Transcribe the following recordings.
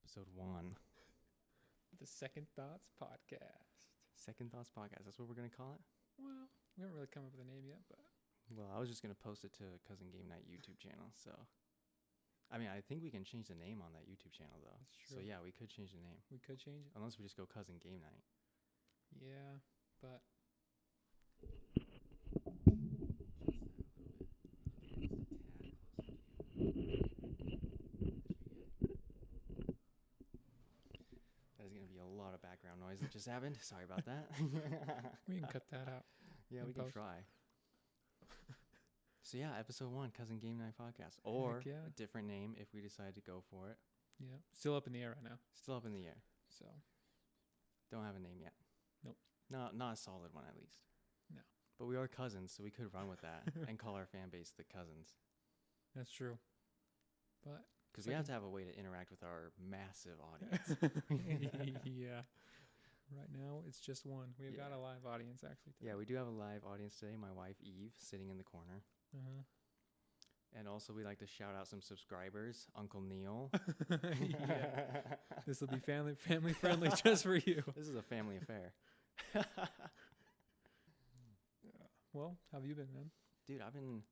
Episode 1. The Second Thoughts Podcast. Second Thoughts Podcast. That's what we're going to call it? Well, we haven't really come up with a name yet, but... Well, I was just going to post it to Cousin Game Night YouTube channel, so... I mean, I think we can change the name on that YouTube channel, though. That's true. So, yeah, we could change the name. We could change it. Unless we just go Cousin Game Night. Yeah, but... That is going to be a lot of background noise that just happened. Sorry about that. We can cut that out. Yeah, in we can post. try. So, yeah, episode 1, Cousin Game Night Podcast. Or Heck yeah. a different name if we decide to go for it. Yeah, still up in the air right now. Still up in the air. So, Don't have a name yet. Nope. Not a solid one, at least. No. But we are cousins, so we could run with that and call our fan base the Cousins. that's true. But... Because we have to have a way to interact with our massive audience. yeah. Right now, it's just one. We've got a live audience, actually. Today. Yeah, we do have a live audience today. My wife, Eve, sitting in the corner. Uh-huh. And also, we'd like to shout out some subscribers. Uncle Neil. Yeah. This will be family friendly just for you. This is a family affair. Well, how have you been, man? Dude, I've been...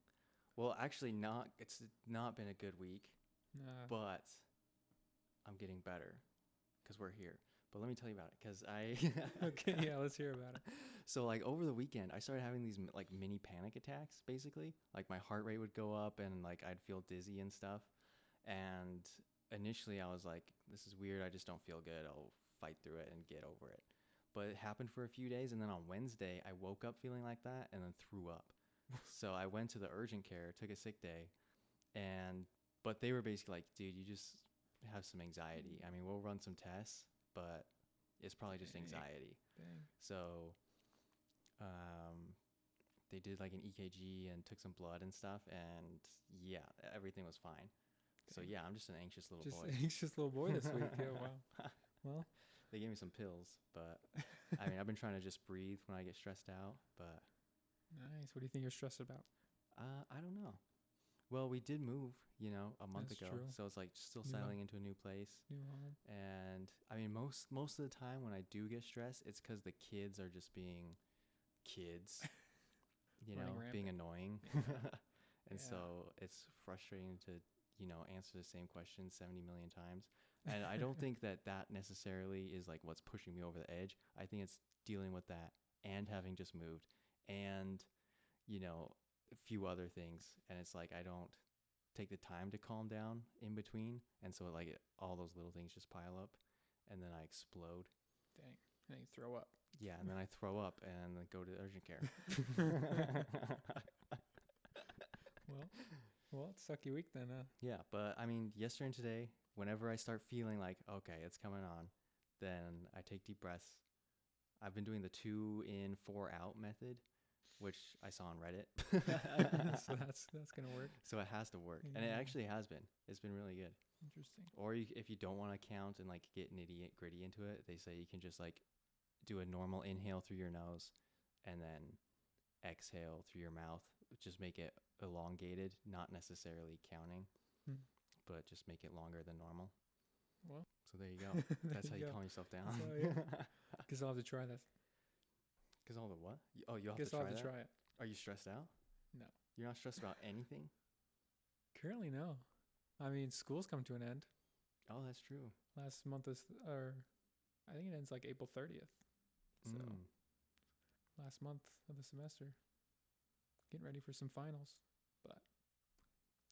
Well, actually, it's not been a good week. But I'm getting better because we're here. But let me tell you about it because Okay, yeah, let's hear about it. So, like, over the weekend, I started having these, like, mini panic attacks, basically. Like, my heart rate would go up and, like, I'd feel dizzy and stuff. And initially, I was like, this is weird. I just don't feel good. I'll fight through it and get over it. But it happened for a few days. And then on Wednesday, I woke up feeling like that and then threw up. So I went to the urgent care, took a sick day. But they were basically like, dude, you just have some anxiety. I mean, we'll run some tests, but it's probably just anxiety. Dang. So they did like an EKG and took some blood and stuff. And yeah, everything was fine. Dang. So yeah, I'm just an anxious little boy. Just anxious little boy this week. Yeah, wow. Well, they gave me some pills, but I mean, I've been trying to just breathe when I get stressed out, but. Nice. What do you think you're stressed about? I don't know. Well, we did move, a month That's ago. true. So it's like still New settling home. into a new place. New home. And I mean, most of the time when I do get stressed, it's because the kids are just being kids, Running rampant. being annoying. Yeah. And so it's frustrating to, answer the same question 70 million times. And I don't think that necessarily is like what's pushing me over the edge. I think it's dealing with that and having just moved and, a few other things. And it's like I don't take the time to calm down in between. And so all those little things just pile up and then I explode. Dang. And then you throw up. Yeah, and then I throw up and then go to urgent care. Well, it's a sucky week then, huh? Yeah, but I mean, yesterday and today, whenever I start feeling like, okay, it's coming on, then I take deep breaths. I've been doing the 2 in, 4 out method, which I saw on Reddit. So that's going to work. So it has to work. Yeah. And it actually has been. It's been really good. Interesting. Or if you don't want to count and like get nitty gritty into it, they say you can just like do a normal inhale through your nose and then exhale through your mouth. Just make it elongated, not necessarily counting, but just make it longer than normal. Well, so there you go. That's how you calm yourself down. So, yeah. Guess I'll have to try that. Because all the what? Oh, you have Guess to I'll try have to that? try it. Are you stressed out? No. You're not stressed about anything? Currently, no. I mean, school's come to an end. Oh, that's true. Last month I think it ends like April 30th. So last month of the semester. Getting ready for some finals.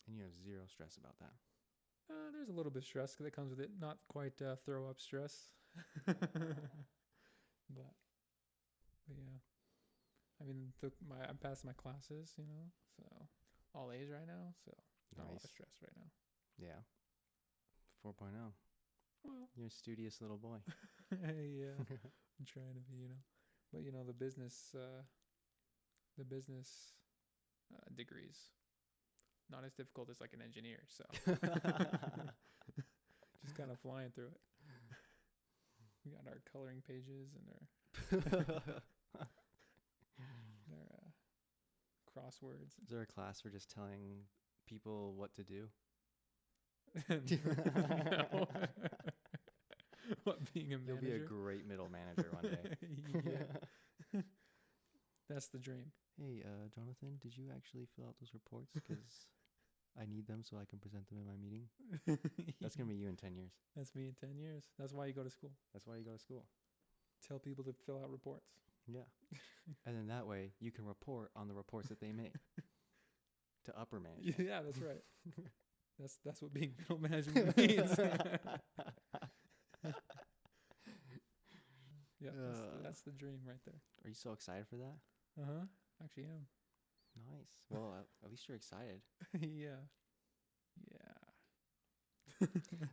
And you have zero stress about that. There's a little bit of stress that comes with it. Not quite throw up stress. But yeah. I mean, I'm passing my classes, so all A's right now. So not a lot of stress right now. Yeah. 4.0. Well, You're a studious little boy. yeah, I'm trying to be, but the business degrees, not as difficult as like an engineer. So just kind of flying through it. We got our coloring pages and our crosswords. Is there a class for just telling people what to do? No. What, being a You'll manager? be a great middle manager one day. Yeah. That's the dream. Hey, Jonathan, did you actually fill out those reports? Because I need them so I can present them in my meeting. That's going to be you in 10 years. That's me in 10 years. That's why you go to school. That's why you go to school. Tell people to fill out reports. Yeah. And then that way you can report on the reports that they make to upper management. Yeah, that's right. That's what being middle management means. Yeah, that's the dream right there. Are you so excited for that? Uh-huh. Actually am. Nice. Well, at least you're excited. Yeah.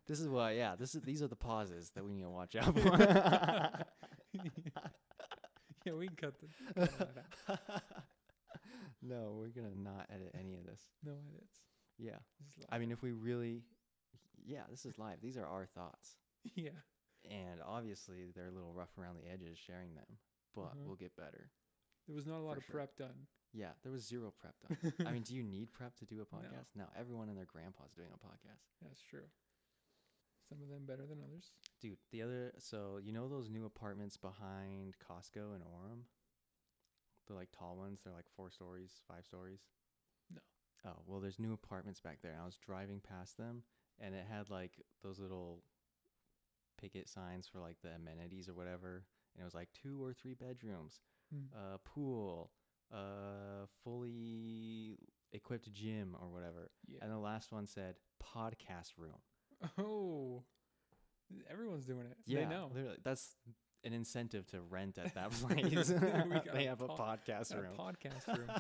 This is why, these are the pauses that we need to watch out for. Yeah, we can cut that out. No, we're going to not edit any of this. No edits. Yeah. This is live. I mean, if we really, this is live. These are our thoughts. Yeah. And obviously, they're a little rough around the edges sharing them, but we'll get better. There was not a lot For of sure. prep done. Yeah, there was zero prep done. I mean, do you need prep to do a podcast? No, everyone and their grandpa's doing a podcast. That's true. Some of them better than others. Dude, so you know those new apartments behind Costco in Orem? The like tall ones, they're like 4 stories, 5 stories? No. Oh, well, there's new apartments back there. And I was driving past them and it had like those little picket signs for like the amenities or whatever. And it was like 2 or 3 bedrooms, pool, fully equipped gym or whatever. Yeah. And the last one said podcast room. Oh, everyone's doing it. So Yeah, they know. literally, that's an incentive to rent at that place. They have a podcast room. A podcast room.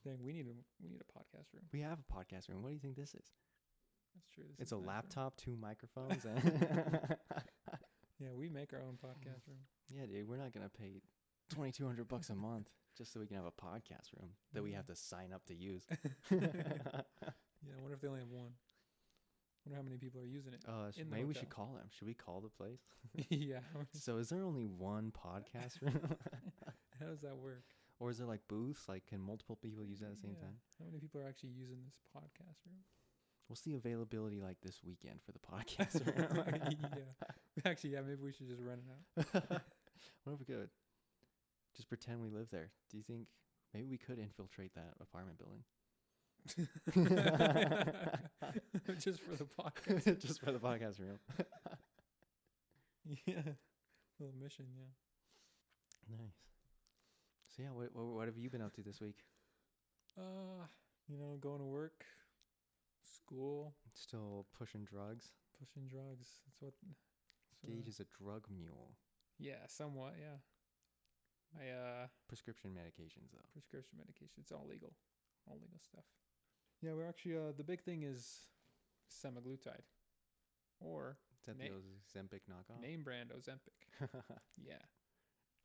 Dang, we need a podcast room. We have a podcast room. What do you think this is? That's true. It's a nice room. laptop, 2 microphones. And Yeah, we make our own podcast room. yeah, dude, we're not gonna pay $2,200 a month just so we can have a podcast room that we have to sign up to use. Yeah, I wonder if they only have one. I wonder how many people are using it. Maybe we should call them. Should we call the place? Yeah. So is there only one podcast room? How does that work? Or is there like booths? Like, can multiple people use it at the same time? How many people are actually using this podcast room? What's the availability like this weekend for the podcast room? Yeah. Actually, yeah, maybe we should just rent it out. What if we could just pretend we live there? Do you think maybe we could infiltrate that apartment building? Just for the podcast. Just for the podcast room. Yeah. Little mission, yeah. Nice. So yeah, what have you been up to this week? Going to work, school, Still pushing drugs? pushing drugs. That's what. Gage is a drug mule. Yeah, somewhat. Yeah. Prescription medications though. Prescription medication. It's all legal stuff. Yeah, we're actually the big thing is semaglutide, or Is that the Ozempic knockoff? name brand Ozempic. Yeah.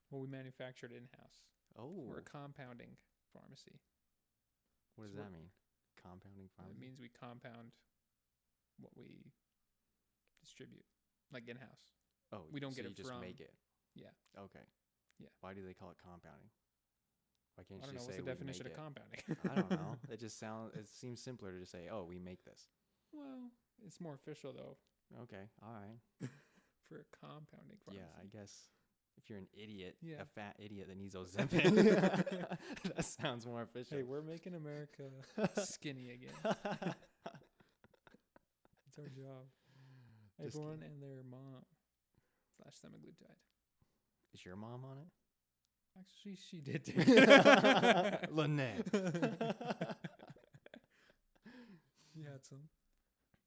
Well, we manufactured it in house. Oh. We're a compounding pharmacy. What does So that mean? Compounding It pharmacy? means we compound what we distribute, like in house. Oh, we don't so get you it just from- make it. Yeah. Okay. Yeah. Why do they call it compounding? Why can't I don't you know. just What's say the we definition make of it? compounding? I don't know. It seems simpler to just say, "Oh, we make this." Well, it's more official though Okay. All right. for a compounding pharmacy. Yeah, I guess if you're an idiot, Yeah. a fat idiot that needs Ozempic, that sounds more official. Hey, we're making America skinny again. It's our job. Just Everyone and their mom / semaglutide. Is your mom on it? Actually, she did. Lynette. You had some,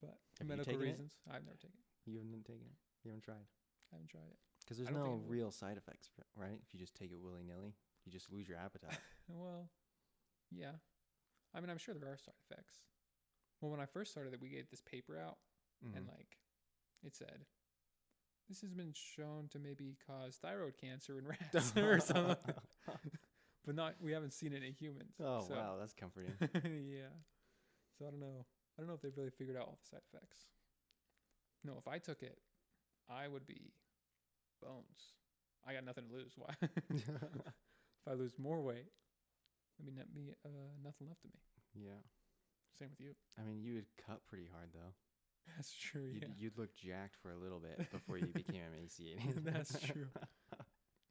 but Have you medical taken it? reasons. I've never taken it. You haven't taken it? You haven't tried? I haven't tried it. Because there's I don't no think it will. real side effects, right? If you just take it willy-nilly, you just lose your appetite. Well, yeah. I mean, I'm sure there are side effects. Well, when I first started it, we gave this paper out, and Mhm. like, it said, this has been shown to maybe cause thyroid cancer in rats or something, but we haven't seen it in humans. Oh, so, wow, that's comforting. yeah. So I don't know. I don't know if they've really figured out all the side effects. No, if I took it, I would be bones. I got nothing to lose. Why? If I lose more weight, I mean, that'd be nothing left of me. Yeah. Same with you. I mean, you would cut pretty hard, though. That's true. Yeah. You'd look jacked for a little bit before you became emaciated. That's true.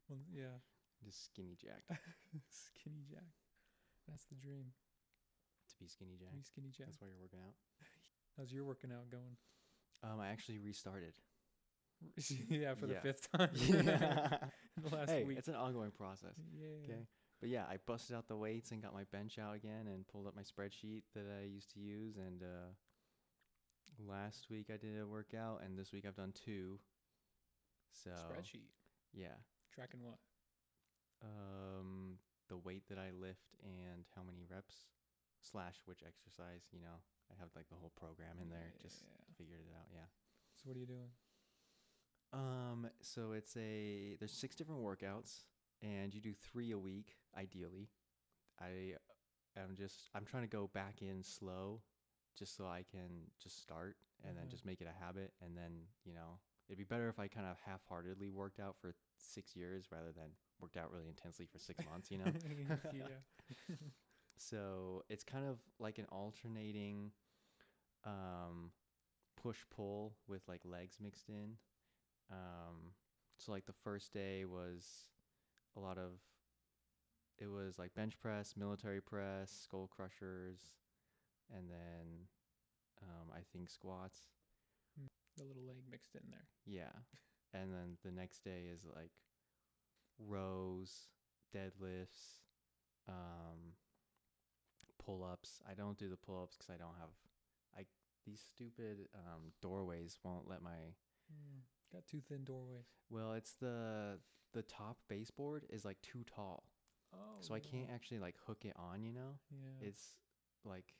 Well, yeah. Just skinny Jack. Skinny Jack. That's the dream. To be skinny To Jack. be skinny Jack. That's why you're working out. How's your working out going? I actually restarted. Yeah, for the Yeah. 5th time. Yeah. In the last Hey, week. it's an ongoing process. Yeah. Okay. But yeah, I busted out the weights and got my bench out again and pulled up my spreadsheet that I used to use. And last week I did a workout, and this week I've done 2. So Spreadsheet. yeah, Tracking what? the weight that I lift and how many reps / which exercise. I have like the whole program in there. Just figured it out. Yeah. So what are you doing? So there's 6 different workouts, and you do 3 a week, ideally. I'm trying to go back in slow, just so I can just start and then just make it a habit. And then, it'd be better if I kind of half-heartedly worked out for 6 years rather than worked out really intensely for 6 months, Yeah. So it's kind of like an alternating push-pull with like legs mixed in. So like the first day was it was like bench press, military press, skull crushers, and then I think squats. The little leg mixed in there. Yeah. And then the next day is like rows, deadlifts, pull-ups. I don't do the pull-ups because these stupid doorways won't let my... Got 2 thin doorways. Well, it's the top baseboard is like too tall. Oh. So I can't actually like hook it on, Yeah. It's like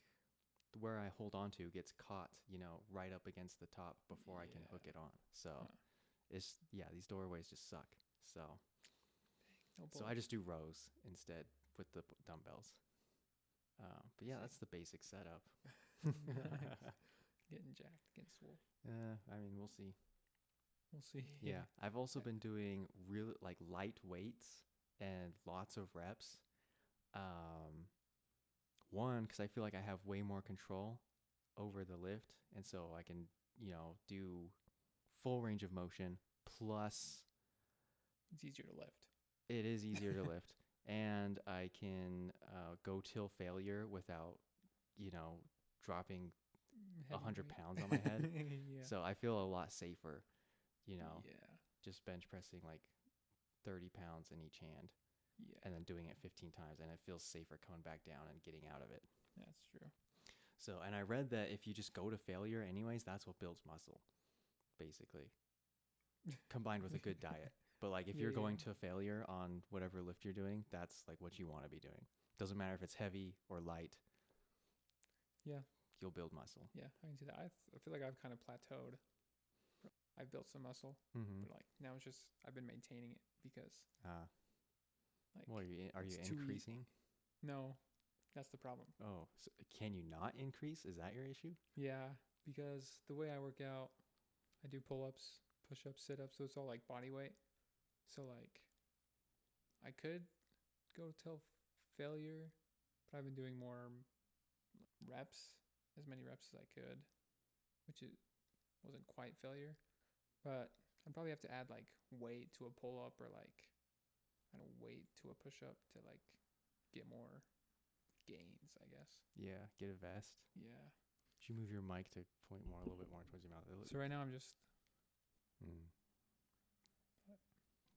where I hold on to gets caught, right up against the top before I can hook it on. So these doorways just suck. So I just do rows instead with the dumbbells. But yeah, that's the basic setup. Nice. Getting jacked, getting swole. I mean, we'll see. We'll see. Yeah. I've also been doing really like light weights and lots of reps. One, because I feel like I have way more control over the lift, and so I can, do full range of motion. Plus, it's easier to lift. It is easier to lift, and I can go till failure without, dropping 100 pounds on my head. Yeah. So I feel a lot safer, Yeah. just bench pressing like 30 pounds in each hand. Yeah. And then doing it 15 times, and it feels safer coming back down and getting out of it. That's true. So, and I read that if you just go to failure anyways, that's what builds muscle, basically, combined with a good diet. But like if you're going to failure on whatever lift you're doing, that's like what you want to be doing. Doesn't matter if it's heavy or light. Yeah. You'll build muscle. Yeah, I can see that. I feel like I've kind of plateaued. I've built some muscle, but like now it's just I've been maintaining it because like well, are you increasing? No, that's the problem. Oh, so can you not increase? Is that your issue? Yeah, because the way I work out, I do pull-ups, push-ups, sit-ups, so it's all like body weight. So like I could go till failure, but I've been doing more reps, as many reps as I could, which wasn't quite failure. But I'd probably have to add like weight to a pull-up or like I don't know, weight to a push-up to like get more gains, I guess. Yeah, get a vest. Yeah. Should you move your mic to point a little bit more towards your mouth? So right now I'm just...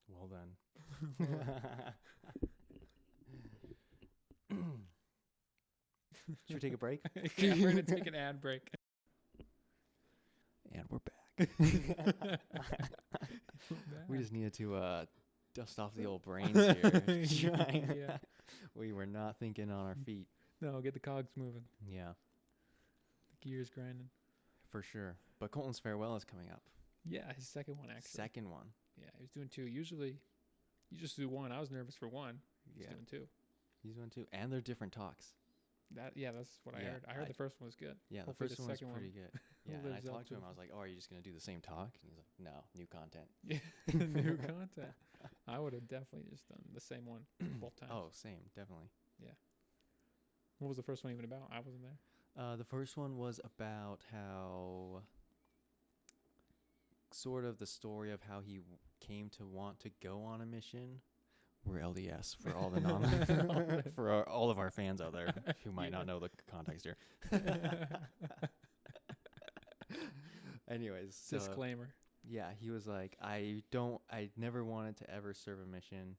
Well done. Should we take a break? Yeah, we're going to take an ad break. And we're back. We just needed to dust off the old brains here. Yeah. We were not thinking on our feet. No, get the cogs moving. Yeah. The gears grinding. For sure. But Colton's farewell is coming up. Yeah, his second one, actually. Second one. Yeah, he was doing 2. Usually, you just do 1. I was nervous for 1. He's doing 2. He's doing 2. And they're different talks. That's what I heard. I heard the first one was good. Yeah, hopefully the first one was pretty good. Yeah, and I talked to him. I was like, "Oh, are you just gonna do the same talk?" And he's like, "No, new content." Yeah, new content. I would have definitely just done the same one both times. Oh, same, definitely. Yeah. What was the first one even about? I wasn't there. The first one was about how sort of the story of how he came to want to go on a mission. We're LDS for all the all of our fans out there who might not know the context here. Anyways, so, Disclaimer. yeah, he was like, I never wanted to ever serve a mission.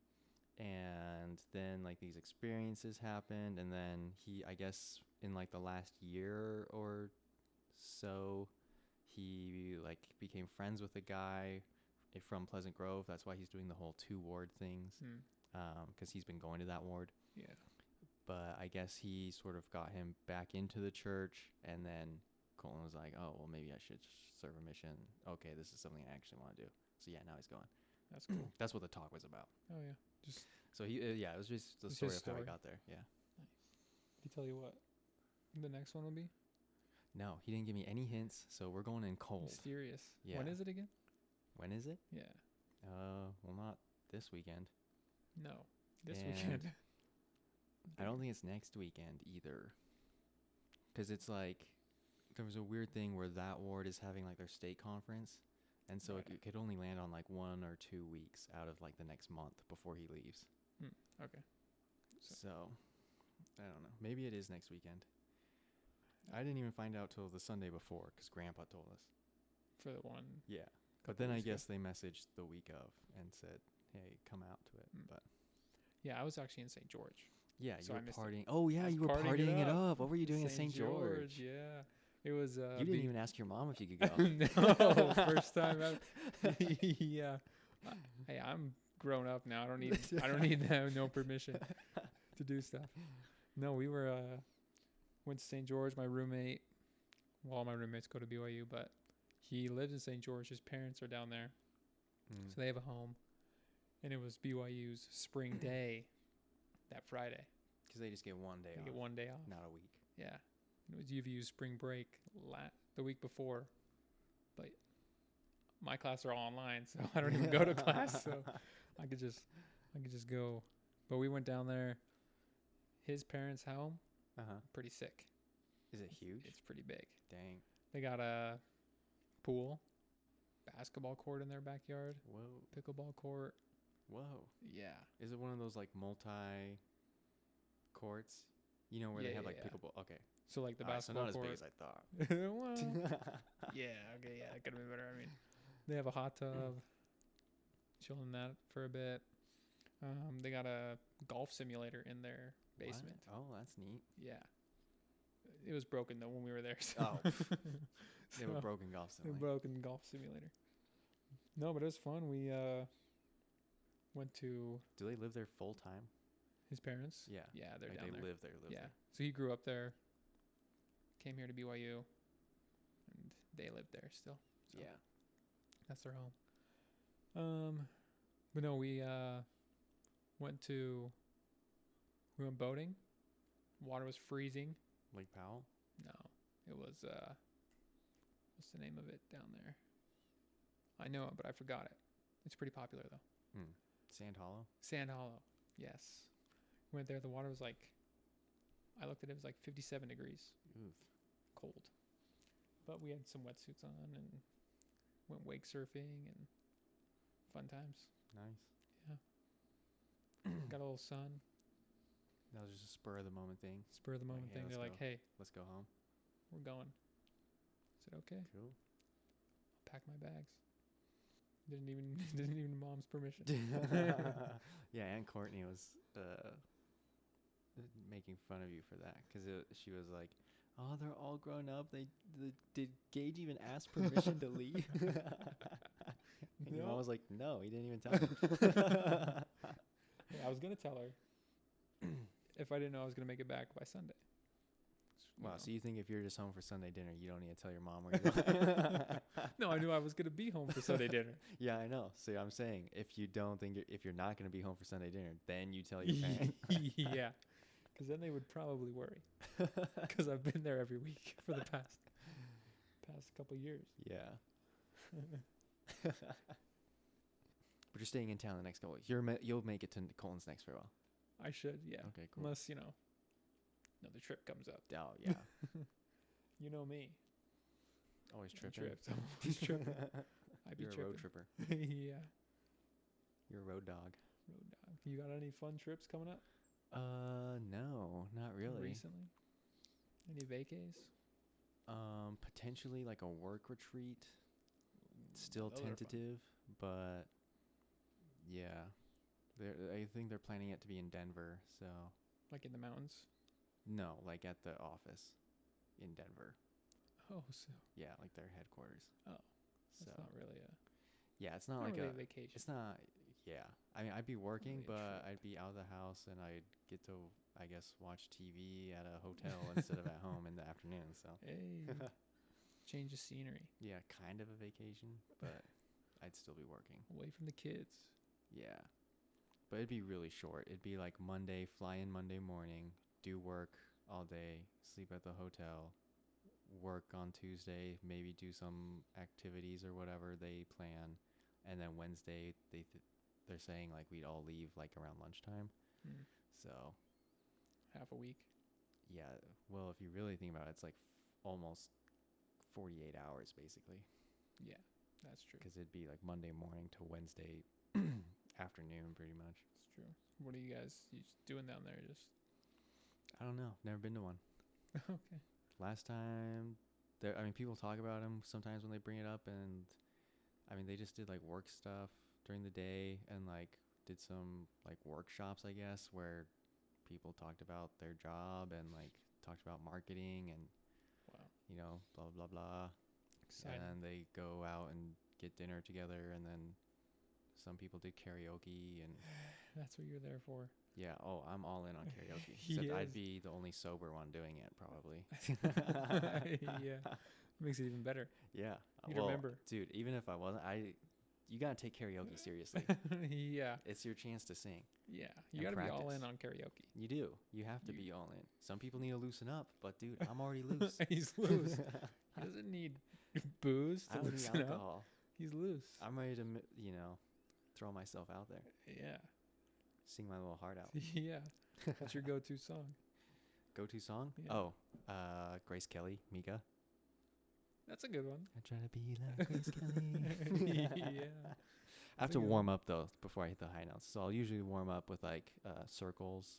And then like these experiences happened. And then I guess in like the last year or so, he like became friends with a guy from Pleasant Grove. That's why he's doing the whole 2 ward things. Because he's been going to that ward. Yeah. But I guess he sort of got him back into the church. And then Colton was like, oh, well, maybe I should serve a mission. Okay, this is something I actually want to do. So yeah, now he's going. That's cool. That's what the talk was about. Oh yeah. Just so he it was just the story of how he got there. Yeah. Nice. Did he tell you what the next one will be? No, he didn't give me any hints. So we're going in cold. Mysterious. Yeah. When is it again? When is it? Yeah. Well, not this weekend. No, this weekend. I don't think it's next weekend either. Because it's like, there was a weird thing where that ward is having like their state conference. And so Right. it could only land on like 1 or 2 weeks out of like the next month before he leaves. Okay. So, I don't know. Maybe it is next weekend. I didn't even find out till the Sunday before because Grandpa told us. For the one. Yeah. But then I weeks ago. guess they messaged the week of and said, hey, come out to it. But Yeah, I was actually in St. George. yeah, So you I were missed it. partying. Oh, yeah, I was you were partying it up. What were you doing in St. George? Yeah. It was You didn't even ask your mom if you could go. No, first time ever. Yeah. Hey, I'm grown up now. I don't need no permission to do stuff. No, we were went to St. George. My roommate, well, all my roommates go to BYU, but he lives in St. George. His parents are down there, so they have a home, and it was BYU's spring day that Friday. Because they just get 1 day They off. get 1 day off. Not a week. Yeah, it was UVU's spring break the week before, but my class are all online, so I don't even go to class, so I could just go. But we went down there. His parents' home, pretty sick. Is it huge? It's pretty big. Dang. They got a pool, basketball court in their backyard, Whoa. pickleball court. Whoa. Yeah. Is it one of those like multi courts? You know where they have like pickleball? Okay. So like the All right, so basketball not court. as big as I thought. Well, yeah. Okay. Yeah. It could have been better. I mean, they have a hot tub. Chilling in that for a bit. They got a golf simulator in their basement. What? Oh, that's neat. Yeah. It was broken though when we were there. So. Oh. They were broken golf A simulator. broken golf simulator. No, but it was fun. We went to Do they live there full time? his parents. Yeah. Yeah, they're Like down they there. live there. Yeah. So he grew up there. Came here to BYU, and they live there still. So Yeah. that's their home. But no, we went boating. Water was freezing. Lake Powell? No, it was what's the name of it down there? I know it, but I forgot it. It's pretty popular though. Sand Hollow? Sand Hollow. Yes. Went there. The water was like, I looked at it. It was like 57 degrees. Oof. Cold. But we had some wetsuits on and went wake surfing and fun times. Nice. Got a little sun. That was just a spur of the moment thing. Spur of the moment yeah, thing. let's They're like, go. hey, Let's go home. we're going. I said, okay. Cool. I'll pack my bags. Didn't even mom's permission. Yeah, Aunt Courtney was making fun of you for that because she was like, "Oh, they're all grown up. Did Gage even ask permission to leave?" And your mom was like, "No, he didn't even tell me." Yeah, I was gonna tell her if I didn't know I was gonna make it back by Sunday. Wow, so you think if you're just home for Sunday dinner, you don't need to tell your mom where you're going? No, I knew I was gonna be home for Sunday dinner. Yeah, I know. So I'm saying if you're not going to be home for Sunday dinner, then you tell your parents. Yeah, because then they would probably worry. Because I've been there every week for the past couple years. Yeah. But you're staying in town the next couple weeks. You'll make it to Colton's next farewell. I should, yeah. Okay, cool. Unless another trip comes up. Oh, yeah. You know me. Always tripping. Trips. Always tripping. I be You're a tripper. Yeah. You're a road dog. Road dog. You got any fun trips coming up? No, not really. Recently? Any vacays? Potentially like a work retreat. Still Those are fun. tentative, but yeah. I think they're planning it to be in Denver, so Like in the mountains? no, like at the office in Denver. Oh, so Yeah, like their headquarters. Oh, so that's not really a yeah, it's not not like really a a vacation. it's not yeah. I mean, I'd be working, really a but trip. I'd be out of the house and I'd get to I guess watch TV at a hotel instead of at home in the afternoon, so Hey, change of scenery, yeah, kind of a vacation, but I'd still be working. away from the kids. Yeah. But it'd be really short. It'd be like Monday, fly in Monday morning, do work all day, sleep at the hotel, work on Tuesday, maybe do some activities or whatever they plan, and then Wednesday they're saying like we'd all leave like around lunchtime. Hmm. So, Half a week. yeah, well, if you really think about it, it's like almost 48 hours basically, Yeah, that's true. cuz it'd be like Monday morning to Wednesday afternoon pretty much. It's true. What are you guys doing down there? Just I don't know. Never been to one. okay. Last time, I mean, people talk about them sometimes when they bring it up, and I mean, they just did like work stuff during the day and like did some like workshops, I guess, where people talked about their job and like talked about marketing and Wow. blah blah blah. Exciting. And they go out and get dinner together, and then some people did karaoke and That's what you're there for. yeah. Oh, I'm all in on karaoke. He Except is. I'd be the only sober one doing it, probably. Yeah, makes it even better. Yeah. You'd Well, remember. dude, even if I wasn't, you gotta take karaoke seriously. Yeah, It's your chance to sing. yeah. And You got to be all in practice. on karaoke. You do. You have to You- be all in. Some people need to loosen up, but dude, I'm already loose. He's loose. He doesn't need booze I to don't need loosen up. alcohol. He's loose. I'm ready to, throw myself out there, Yeah, sing my little heart out. yeah. What's your go-to song? Go-to song? Yeah. Oh, Grace Kelly, Mika. That's a good one. I try to be like Grace Kelly. Yeah. I have to warm up though before I hit the high notes. So I'll usually warm up with like circles,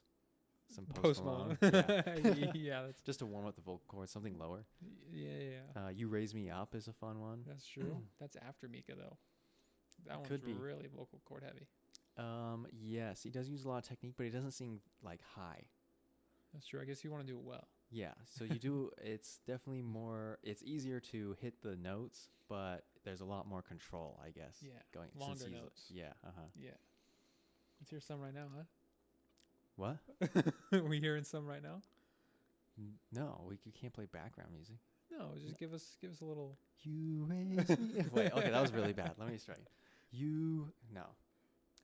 some Post Malone. Yeah. Yeah, that's Just to warm up the vocal cords, something lower. yeah. You Raise Me Up is a fun one. That's true. That's after Mika though. That one's Could be. really vocal cord heavy. Yes, he does use a lot of technique, but he doesn't sing like high. That's true. I guess you want to do it well. Yeah, so you do. It's definitely more. It's easier to hit the notes, but there's a lot more control, I guess. Yeah, going longer since he's- notes. Yeah. Yeah. Let's hear some right now, What? huh? We hearing some right now? No, you can't play background music. No, just give us a little. You raise me. Wait, okay, that was really bad. Let me try. No.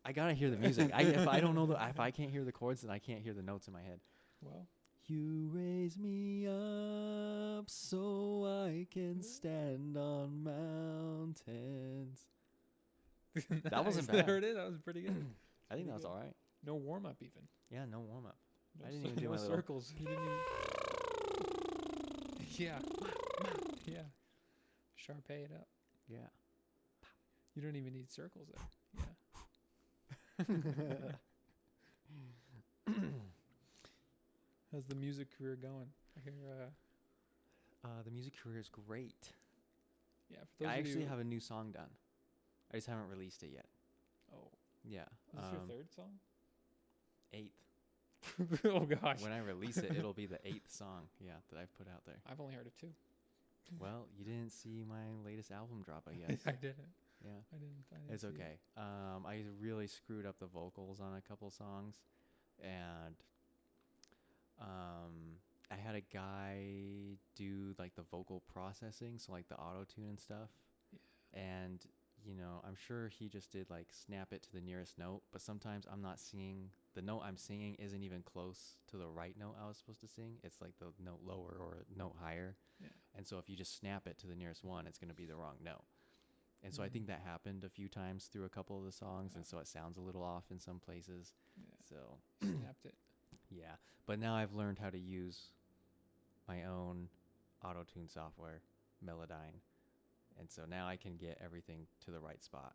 I gotta hear the music. If I don't know if I can't hear the chords, then I can't hear the notes in my head. Well, You raise me up so I can stand on mountains. That wasn't nice. bad. There it is. That was pretty good. I think Pretty that was good. all right. No warm up even. Yeah, no warm up. No I didn't even do no my little- circles. You didn't even. Yeah. Yeah. Sharpay it up. Yeah. You don't even need circles there. Yeah. How's the music career going? I hear. The music career is great. Yeah. For those I of actually you, have a new song done. I just haven't released it yet. Oh, Yeah. is this your third song? 8th. Oh gosh. When I release it, it'll be the 8th song. Yeah, that I've put out there. I've only heard of 2. Well, you didn't see my latest album drop, I guess. I didn't. Yeah. I didn't. It's see it. okay. I really screwed up the vocals on a couple songs, and I had a guy do like the vocal processing, so like the auto tune and stuff. Yeah. And I'm sure he just did like snap it to the nearest note, but sometimes I'm not singing. The note I'm singing isn't even close to the right note I was supposed to sing. It's like the note lower or a note higher. Yeah. And so if you just snap it to the nearest one, it's going to be the wrong note. And so I think that happened a few times through a couple of the songs, and so it sounds a little off in some places. Yeah. So Snapped it. yeah, but now I've learned how to use my own auto-tune software, Melodyne, And so now I can get everything to the right spot.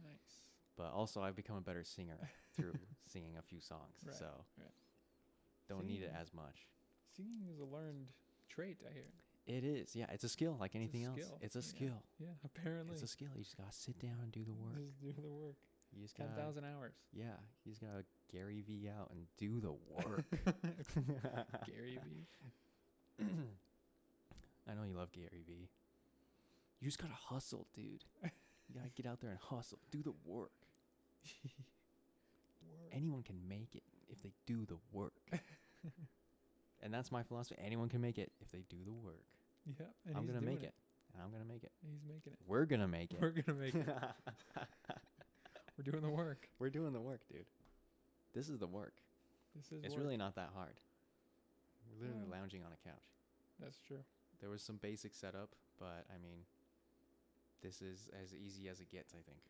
Nice. But also I've become a better singer through singing a few songs. Right, So right. don't need it Singing- as much. Singing is a learned trait, I hear. It is. Yeah, it's a skill like anything else. skill. It's a Yeah. skill. Yeah, apparently. It's a skill. You just got to sit down and do the work. Just do the work. You just got to 10,000 hours. Yeah, you just got to Gary V out and do the work. Gary V. I know you love Gary V. You just got to hustle, dude. You got to get out there and hustle. Do the work. Anyone can make it if they do the work. And that's my philosophy. Anyone can make it if they do the work. Yeah, and I'm he's going to doing make it. And I'm going to make it. He's making it. We're going to make it. We're gonna make it. We're doing the work. We're doing the work, dude. This is the work. This is. It's work. really not that hard. We're literally Well. lounging on a couch. That's true. There was some basic setup, but I mean, this is as easy as it gets, I think.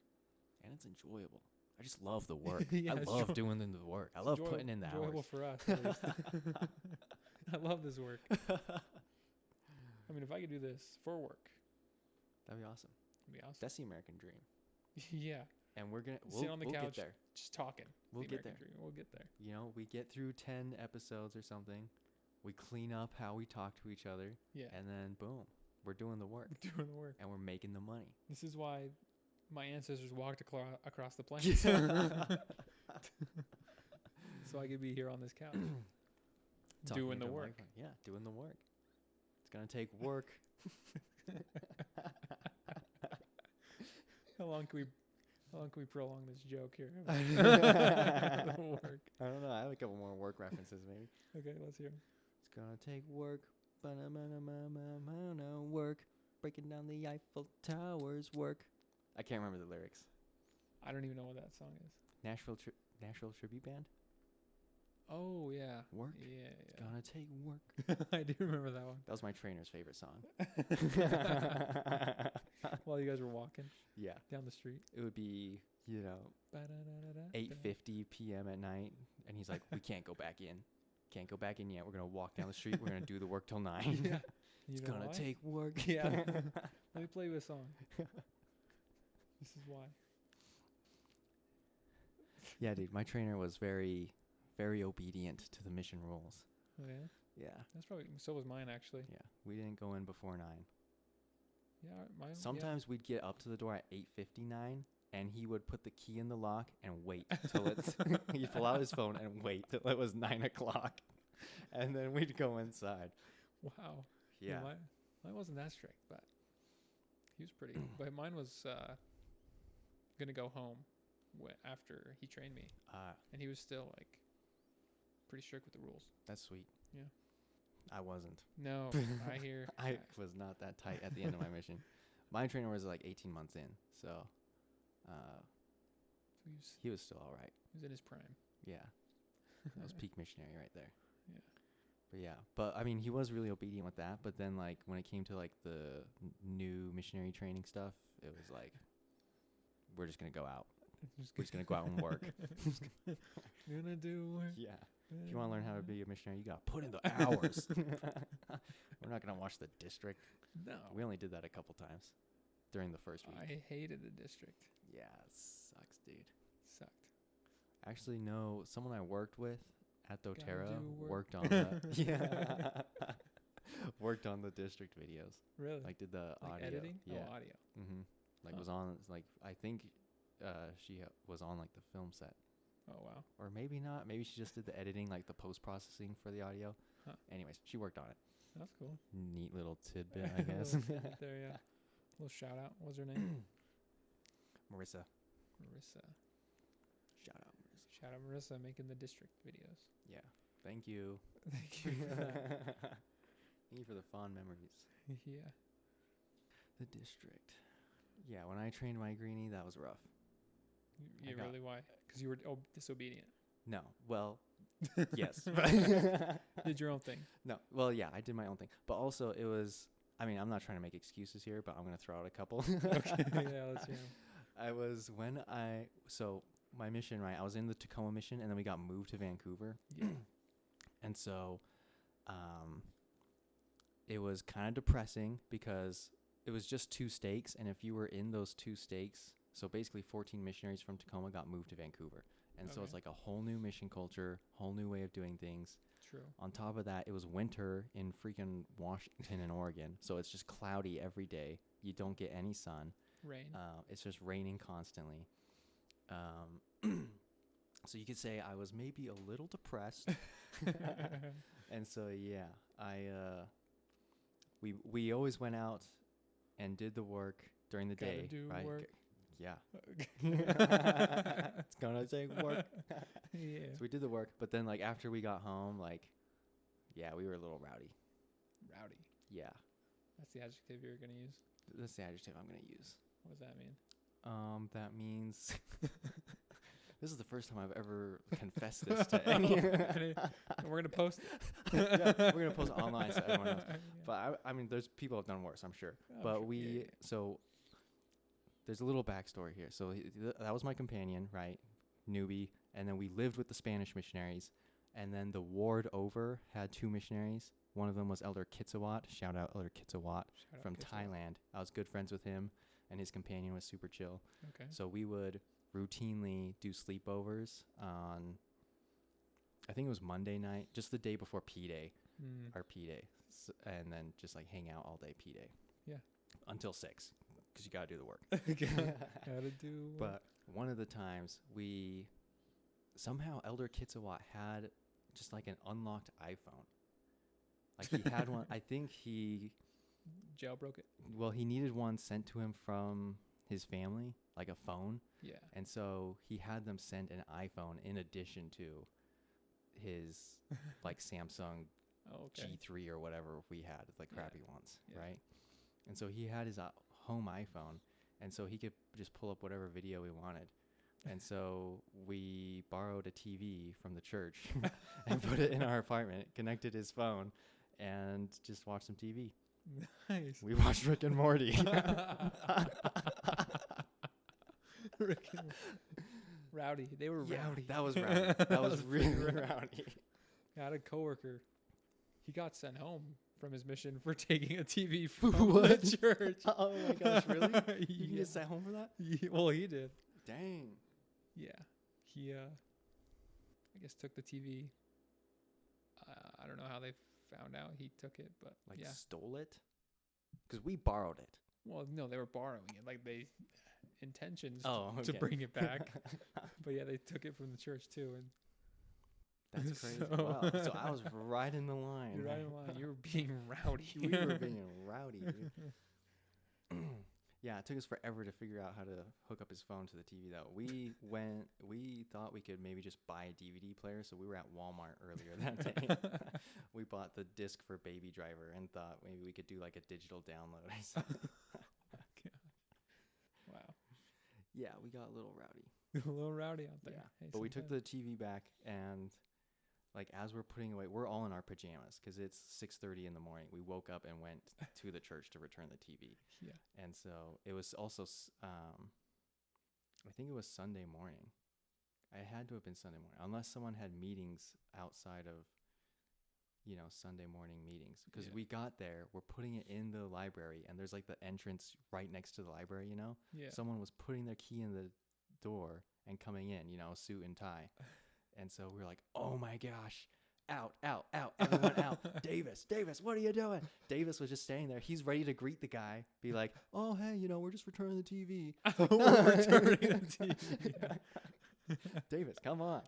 And it's enjoyable. I just love the work. Yeah, I it's love doing the work. I love putting in the enjoyable hours. for us. At least. I love this work. I mean, if I could do this for work, That'd be awesome. it'd be awesome. That's the American dream. Yeah, And we're gonna Sit on the we'll couch. get there. just talking. We'll The get American there. Dream. We'll get there. You know, we get through 10 episodes or something. We clean up how we talk to each other, Yeah, and then boom, we're doing the work, we're doing the work. and we're making the money. This is why my ancestors walked across the planet, so I could be here on this couch Talking doing the into a work. microphone. Yeah, doing the work. It's gonna take work. How long can we prolong this joke here? I The work. don't know. I have a couple more work references, maybe. Okay, let's hear 'em. It's gonna take work. Work. Breaking down the Eiffel Towers. Work. I can't remember the lyrics. I don't even know what that song is. Nashville Tribute Band. Oh yeah. Work. Yeah, It's yeah. gonna take work. I do remember that one. That was my trainer's favorite song. While you guys were walking Yeah. down the street. It would be, Ba-da-da-da-da. 8:50 p.m. at night, and he's like, "We can't go back in. Can't go back in yet. We're gonna walk down the street. We're gonna do the work till 9. Yeah. It's You know gonna why? take work." Yeah. Let me play you a song. This is why. Yeah, dude. My trainer was very, very obedient to the mission rules. Oh, yeah. Yeah. That's probably so was mine actually. Yeah. We didn't go in before 9. Yeah, mine. Sometimes we'd get up to the door at 8:59, and he would put the key in the lock and wait till it's. He'd pull out his phone and wait till it was 9 o'clock, and then we'd go inside. Yeah. Wow. Yeah. Mine wasn't that strict, but he was pretty. But mine was gonna go home after he trained me, and he was still like pretty strict with the rules. That's sweet. Yeah. I wasn't. No, I hear. I was not that tight at the end of my mission. My trainer was like 18 months in, so So he was still all right. he was in his prime. Yeah. That was peak missionary right there. Yeah. But yeah, but I mean, he was really obedient with that. But then, like, when it came to like the new missionary training stuff, it was like, we're just gonna go out. We're just gonna go out and work. Gonna do work. Yeah. If you want to learn how to be a missionary, you gotta put in the hours. We're not gonna watch The District. No. We only did that a couple times during the first week. I hated the district. Yeah, it sucks, dude. Sucked. Actually, no. Someone I worked with at Gotta doTERRA do work. worked on the worked on the district videos. Really? Like did the Like audio. editing? Yeah. Oh, audio. Mm-hmm. Like Huh. was on like I think she was on like the film set, Oh wow. or maybe not. Maybe she just did the editing, like the post processing for the audio. Huh. Anyways, she worked on it. That's cool. Neat little tidbit, I guess. Little tidbit there, yeah. Little shout out. What's her name? Marissa. Marissa. Shout out, Marissa. Shout out Marissa making the district videos. Yeah. Thank you. Thank you for that. Thank you for the fond memories. Yeah. The district. Yeah, when I trained my greenie, that was rough. I You got- really why? Because you were disobedient. No. Well, yes. Did your own thing. No. Well, yeah, I did my own thing. But also, it was, I mean, I'm not trying to make excuses here, but I'm going to throw out a couple. Okay. Yeah, let's hear 'em. I was, so my mission, right, I was in the Tacoma mission, and then we got moved to Vancouver. Yeah. And so it was kind of depressing because it was just 2 stakes, and if you were in those 2 stakes, so basically 14 missionaries from Tacoma got moved to Vancouver. And so it's like a whole new mission culture, whole new way of doing things. True. On top of that, it was winter in freaking Washington and Oregon. So it's just cloudy every day. You don't get any sun. Rain. It's just raining constantly. So you could say I was maybe a little depressed. And so, yeah, we always went out and did the work during the day, right? Work. Yeah. It's gonna take work. Yeah. So we did the work, but then like after we got home, like, yeah, we were a little rowdy. Rowdy. Yeah. That's the adjective you're gonna use. That's the adjective I'm gonna use. What does that mean? That means this is the first time I've ever confessed this to any. We're gonna post it. Yeah, we're gonna post it online so everyone knows. Yeah. But I mean, there's people have done worse, I'm sure. Oh, But sure. so there's a little backstory here. So that was my companion, right? Newbie. And then we lived with the Spanish missionaries. And then the ward over had 2 missionaries. One of them was Elder Kitsawat. Shout out Elder Kitsawat from Thailand. I was good friends with him, and his companion was super chill. Okay. So we would routinely do sleepovers on, I think it was Monday night, just the day before P Day, our P Day. And then just like hang out all day P Day. Yeah. Until 6. Because you got to do the work. Gotta do work. But one of the times somehow Elder Kitsawat had just like an unlocked iPhone. Like he had one. I think he jailbroke it. Well, he needed one sent to him from his family, like a phone. Yeah. And so he had them send an iPhone in addition to his like Samsung G3 or whatever we had, like crappy ones, right? And so he had his home iPhone, and so he could just pull up whatever video we wanted. And so we borrowed a TV from the church and put it in our apartment, connected his phone, and just watched some TV. Nice. We watched Rick and Morty. Rick and Rowdy. They were rowdy. That was rowdy. That was really rowdy. I had a coworker. He got sent home from his mission for taking a TV from the church. Oh my gosh, really? You can get sent home for that? Well, he did. Dang. Yeah. He, I guess, took the TV. I don't know how they found out he took it, but like stole it? Because we borrowed it. Well, no, they were borrowing it. Like they intentions to bring it back. But yeah, they took it from the church too, and that's crazy. Wow. So I was right in the line. You're right in line. You were being rowdy. We were being rowdy, dude. Yeah, it took us forever to figure out how to hook up his phone to the TV, though. We thought we could maybe just buy a DVD player, so we were at Walmart earlier that day. We bought the disc for Baby Driver and thought maybe we could do like a digital download. Wow. Yeah, we got a little rowdy. A little rowdy out there. Yeah, hey, but we took the TV back, and like as we're putting away, we're all in our pajamas because it's 6:30 in the morning. We woke up and went to the church to return the TV. Yeah. And so it was also, I think it was Sunday morning. It had to have been Sunday morning, unless someone had meetings outside of, Sunday morning meetings. Because we got there, we're putting it in the library, and there's like the entrance right next to the library, Yeah. Someone was putting their key in the door and coming in, suit and tie. And so we were like, oh my gosh, out, everyone out. Davis, what are you doing? Davis was just standing there. He's ready to greet the guy, be like, oh, hey, we're just returning the TV. We're returning the TV. Yeah. Davis, come on.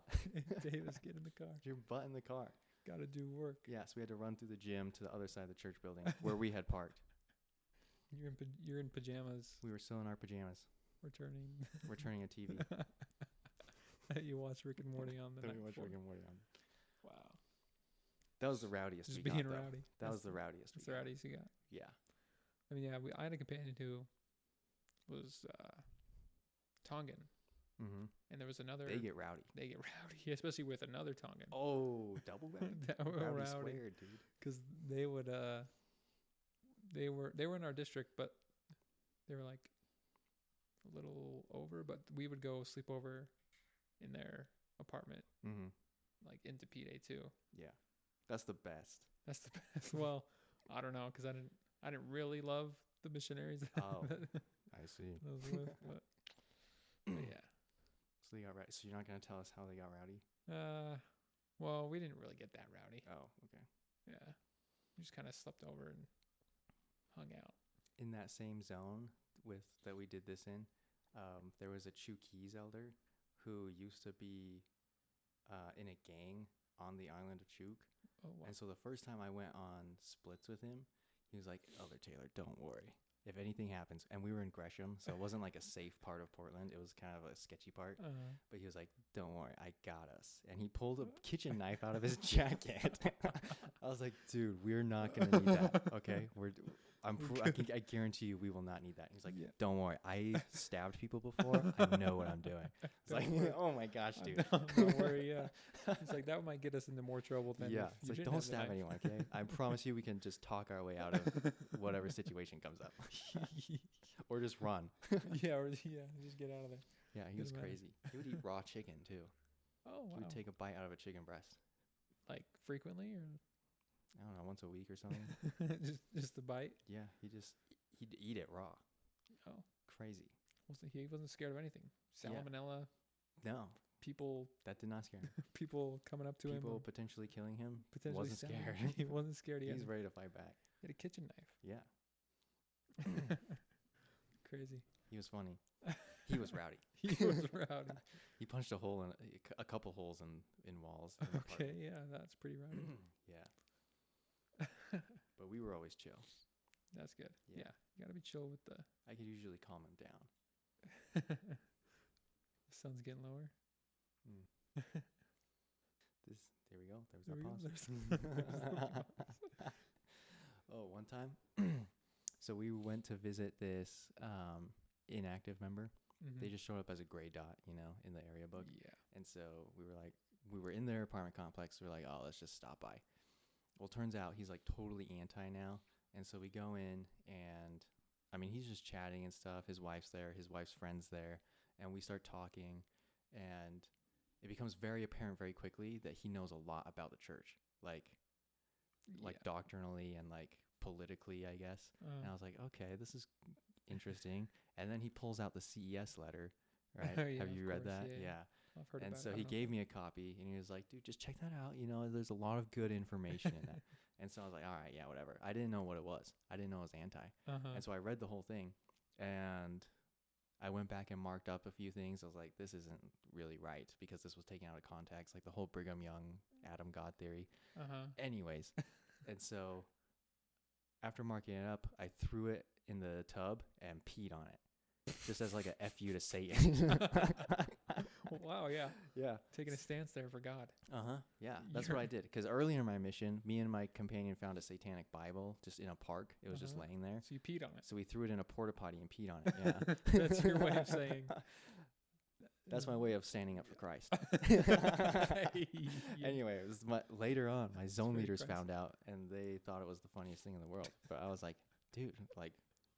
Davis, get in the car. Your butt in the car. Got to do work. Yeah, so we had to run through the gym to the other side of the church building where we had parked. You're in pajamas. We were still in our pajamas. Returning a TV. You watch Rick and Morty on the night before. Rick and Morty on. Wow. That was the rowdiest Just we being got, rowdy. That was the rowdiest That's the rowdiest you got. Yeah. I mean, yeah, I had a companion who was Tongan. Mm-hmm. And there was another. They get rowdy, especially with another Tongan. Oh, double rowdy. Rowdy squared, dude. Because they would, they were in our district, but they were like a little over. But we would go sleep over in their apartment, like into P-Day too. Yeah, that's the best. Well, I don't know, because I didn't really love the missionaries. Oh, I see. that was with, but yeah. So they got rowdy. So you're not gonna tell us how they got rowdy? Well, we didn't really get that rowdy. Oh, okay. Yeah, we just kind of slept over and hung out. In that same zone that we did this in, there was a Chuukese elder who used to be in a gang on the island of Chuuk. Oh wow. And so the first time I went on splits with him, he was like, Elder Taylor, don't worry. If anything happens, and we were in Gresham, so it wasn't like a safe part of Portland. It was kind of a sketchy part. But he was like, don't worry, I got us. And he pulled a kitchen knife out of his jacket. I was like, dude, we're not going to need that, okay? I guarantee you we will not need that. He's like, don't worry. I stabbed people before. I know what I'm doing. It's like, oh my gosh, dude. Don't worry, yeah. He's like, that might get us into more trouble than yeah. if It's you like, didn't don't have the stab knife." anyone, okay? I promise you we can just talk our way out of whatever situation comes up. Or just run. Just get out of there. Yeah, he was Doesn't matter. crazy. He would eat raw chicken, too. Oh wow. He would take a bite out of a chicken breast. Like frequently or I don't know, once a week or something. just a bite? Yeah, he'd eat it raw. Oh, Crazy. he wasn't scared of anything. Yeah. Salmonella, No, people that did not scare him. people coming up to him, People potentially killing him. potentially wasn't stabbing scared. him. He wasn't scared. He's ready to fight back. He had a kitchen knife. Yeah, Crazy. he was funny. He was rowdy. He was rowdy. He punched a hole in a couple holes in walls. in the Okay, apartment. yeah, that's pretty rowdy. Yeah, but we were always chill. That's good. Yeah. Yeah, you gotta be chill with the. I could usually calm him down. The sun's getting lower. There we go. There's There we our go. pause. Oh, one time. So we went to visit this inactive member. Mhm. They just showed up as a gray dot, in the area book. Yeah. And so we were in their apartment complex. We were like, oh, let's just stop by. Well, turns out he's like totally anti now. And so we go in and, I mean, he's just chatting and stuff. His wife's there. His wife's friend's there. And we start talking. And it becomes very apparent very quickly that he knows a lot about the church. Like doctrinally and like politically, I guess. And I was like, okay, this is interesting. And then he pulls out the CES letter, right? Oh, yeah, Have you of read course, that? yeah. Yeah. I've heard And about so it. he gave me a copy and he was like, dude, just check that out. There's a lot of good information in that. And so I was like, all right, yeah, whatever. I didn't know what it was. I didn't know it was anti. And so I read the whole thing and I went back and marked up a few things. I was like, this isn't really right because this was taken out of context, like the whole Brigham Young Adam God theory. Anyways, and so after marking it up, I threw it in the tub and peed on it, just as like a FU to Satan. Wow, yeah. Yeah. Taking a stance there for God. Yeah, that's what I did. Because earlier in my mission, me and my companion found a satanic Bible just in a park. It was just laying there. So you peed on it. So we threw it in a porta potty and peed on it. Yeah. That's your way of saying. That's my way of standing up for Christ. Yeah. Anyway, it was later on, my zone very leaders Christ. found out, and they thought it was the funniest thing in the world. But I was like, dude, like,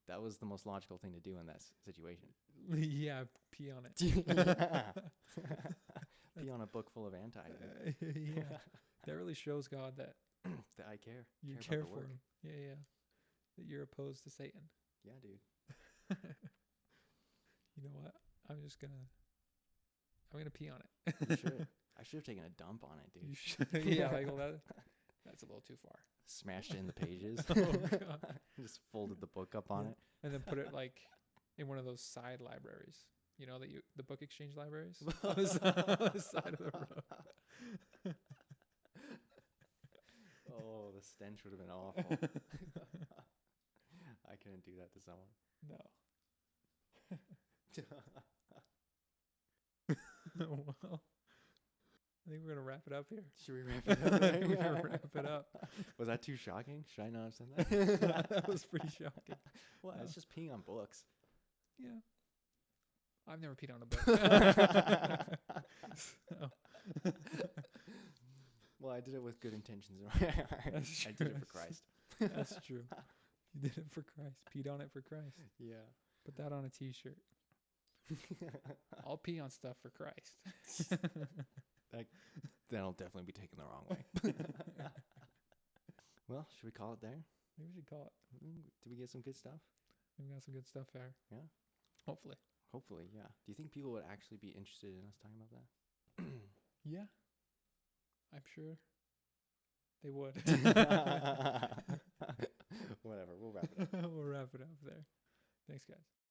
that was the most logical thing to do in that situation. Yeah, pee on it. Pee on a book full of anti. Yeah. That really shows God that That I care. you about care the for work. him. Yeah. That you're opposed to Satan. Yeah, dude. You know what? I'm gonna pee on it. You should. I should have taken a dump on it, dude. You should. Yeah, like, well, that's a little too far. Smashed it in the pages. Oh, God. Just folded the book up on Yeah. it. And then put it like in one of those side libraries. You know the book exchange libraries on the side of the road. Oh, the stench would have been awful. I couldn't do that to someone. No. Well, I think we're gonna wrap it up here. Should we wrap it up? We're gonna wrap it up. Was that too shocking? Should I not have said that? That was pretty shocking. What? It's just peeing on books. Yeah. I've never peed on a book. So, Well, I did it with good intentions in my heart. That's I did true. it for Christ. that's true. You did it for Christ. Peed on it for Christ. Yeah. Put that on a t-shirt. I'll pee on stuff for Christ. That'll definitely be taken the wrong way. Well, should we call it there? Maybe we should call it. Did we get some good stuff? We got some good stuff there. Yeah. Hopefully. Hopefully, yeah. Do you think people would actually be interested in us talking about that? Yeah. I'm sure they would. Whatever. We'll wrap it up. We'll wrap it up there. Thanks, guys.